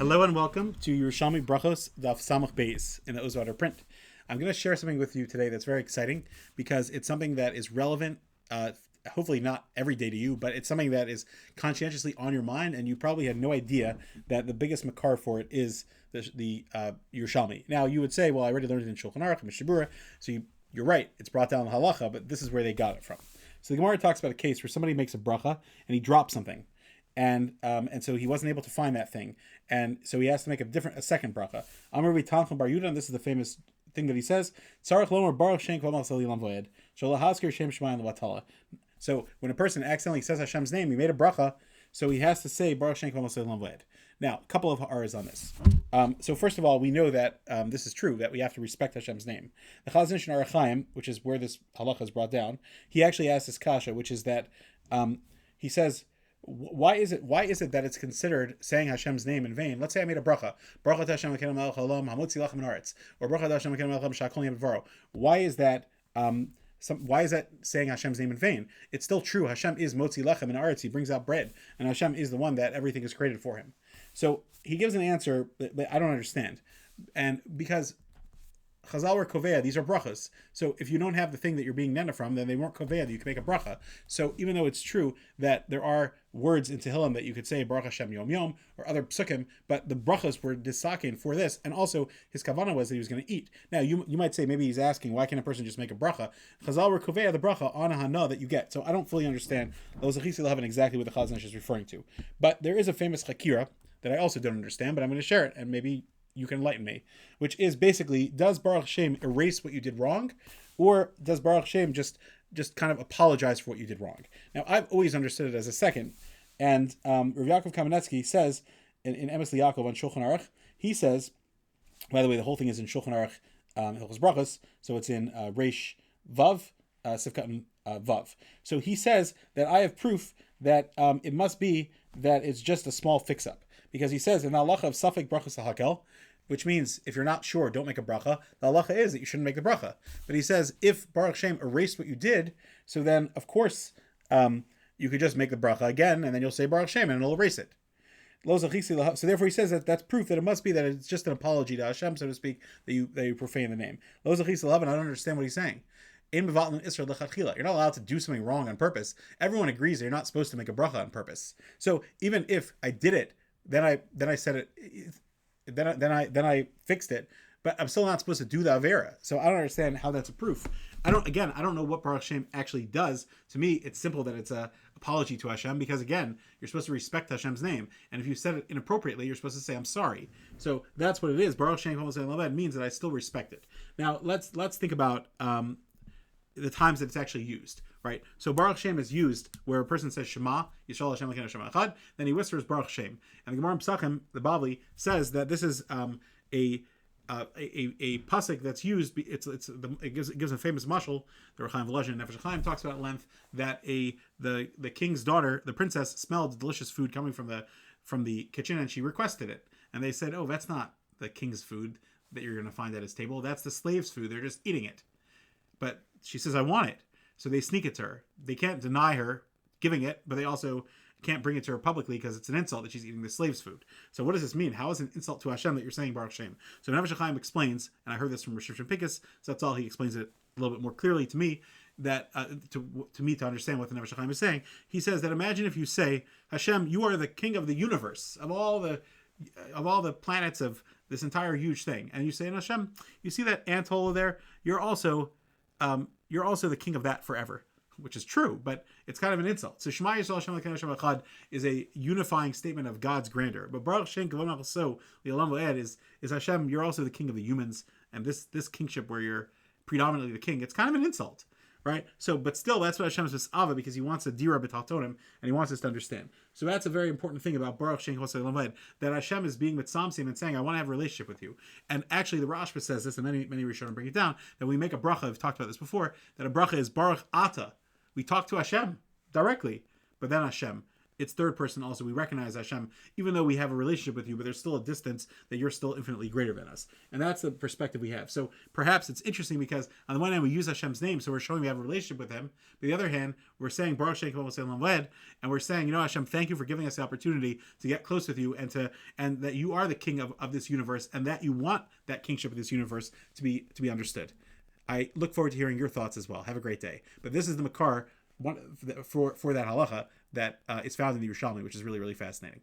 Hello and welcome to Yerushalmi Berachos Daf Samach Beis in the Ozvater print. I'm going to share something with you today that's very exciting because it's something that is relevant, hopefully not every day to you, but it's something that is conscientiously on your mind, and you probably had no idea that the biggest makar for it is the Yerushalmi. Now, you would say, well, I already learned it in Shulchan Aruch and Mishabura, so you're right, it's brought down in halacha, but this is where they got it from. So the Gemara talks about a case where somebody makes a bracha and he drops something. And so he wasn't able to find that thing, and so he has to make a second bracha. Amar Tanchum Bar Yudah, and this is the famous thing that he says: Tzarich lomer Baruch Shem Kol Masal Yilam Voed Shel Haskir Shem Shemayim Levatala. So when a person accidentally says Hashem's name, he made a bracha, so he has to say Baruch Shem Kol Masal Yilam Voed. Now, a couple of ha'aras on this. So first of all, we know that this is true, that we have to respect Hashem's name. The Chazon Ish in Orach Chaim, which is where this halacha is brought down, he actually asks this kasha, which is that he says, why is it that it's considered saying Hashem's name in vain? Let's say I made a bracha. Bracha Hashem Elokeinu melech haolam hamotzi lachem min haaretz, or bracha Hashem Elokeinu melech haolam shakol yem b'dvaro. Why is that saying Hashem's name in vain? It's still true. Hashem is motzi lachem min haaretz. He brings out bread, and Hashem is the one that everything is created for him. So he gives an answer that I don't understand, and because Chazal were koveya, these are brachas. So if you don't have the thing that you're being nena from, then they weren't koveya that you can make a bracha. So even though it's true that there are words in Tehillim that you could say Baruch Hashem Yom Yom or other psukim, but the brachas were disakin for this, and also his kavanah was that he was going to eat. Now you might say maybe he's asking, why can't a person just make a bracha? Chazal were koveya the bracha on a hana that you get. So I don't fully understand those achisi have exactly what the Chazon Ish is referring to. But there is a famous chakira that I also don't understand, but I'm going to share it, and maybe you can enlighten me, which is basically, does Baruch Shem erase what you did wrong, or does Baruch Shem just kind of apologize for what you did wrong? Now, I've always understood it as a second, and Rav Yaakov Kamenetsky says in Emes Liyaakov on Shulchan Aruch, he says, by the way, the whole thing is in Shulchan Aruch, Hilchos Brachos, so it's in Reish Vav, Sivkat Vav. So he says that I have proof that it must be that it's just a small fix-up. Because he says in the halacha of Safek Brachos Hakel, which means if you're not sure, don't make a bracha. The halacha is that you shouldn't make the bracha. But he says if Baruch Shem erased what you did, so then of course you could just make the bracha again, and then you'll say Baruch Shem, and it'll erase it. So therefore he says that that's proof that it must be that it's just an apology to Hashem, so to speak, that you profane the name. I don't understand what he's saying. You're not allowed to do something wrong on purpose. Everyone agrees that you're not supposed to make a bracha on purpose. So even if I did it, then I said it. Then I fixed it, but I'm still not supposed to do the avera. So I don't understand how that's a proof. I don't know what Baruch Shem actually does. To me, it's simple that it's a apology to Hashem, because again, you're supposed to respect Hashem's name, and if you said it inappropriately, you're supposed to say I'm sorry. So that's what it is. Baruch Shem means that I still respect it. Now let's think about the times that it's actually used. Right, so Baruch Shem is used where a person says Shema, Yisrael Hashem Elokeinu Hashem Echad, then he whispers Baruch Shem, and the Gemara in Pesachim, the Bavli, says that this is a pasuk that's used. It gives a famous mashal. The Rechaim Volozhin and Nefesh Chaim talks about at length that the king's daughter, the princess, smelled delicious food coming from the kitchen, and she requested it, and they said, "Oh, that's not the king's food that you're going to find at his table. That's the slave's food. They're just eating it." But she says, "I want it." So they sneak it to her. They can't deny her giving it, but they also can't bring it to her publicly because it's an insult that she's eating the slave's food. So what does this mean? How is it an insult to Hashem that you're saying Baruch Shem? So Nefesh Chaim explains, and I heard this from Rosh Hashanah Pinkus, so that's all. He explains it a little bit more clearly to me, that to me to understand what the Nefesh Chaim is saying. He says that imagine if you say, Hashem, you are the king of the universe, of all the planets of this entire huge thing, and you say, Hashem, you see that ant hole there? You're also the king of that forever, which is true, but it's kind of an insult. So Shema Yisrael Hashem Elokeinu Hashem Echad is a unifying statement of God's grandeur. But Baruch Shem Kavon Achso Li'olam V'ed is Hashem, you're also the king of the humans, and this kingship where you're predominantly the king, it's kind of an insult, right? So, but still, that's what Hashem is Misava, because he wants a dira b'tachtonim, and he wants us to understand. So that's a very important thing about Baruch Shem Kavon Li'olam V'ed, that Hashem is being mitzamsim and saying, I want to have a relationship with you. And actually, the Rashba says this, and many Rishonim bring it down, that when we make a bracha, I've talked about this before, that a bracha is Baruch Ata. We talk to Hashem directly, but then Hashem it's third person also. We recognize Hashem, even though we have a relationship with you, but there's still a distance that you're still infinitely greater than us. And that's the perspective we have. So perhaps it's interesting because on the one hand, we use Hashem's name, so we're showing we have a relationship with him. But the other hand, we're saying, Baruch Shem, and we're saying, Hashem, thank you for giving us the opportunity to get close with you and that you are the king of this universe and that you want that kingship of this universe to be understood. I look forward to hearing your thoughts as well. Have a great day. But this is the Makar for that halacha that is found in the Yerushalmi, which is really, really fascinating.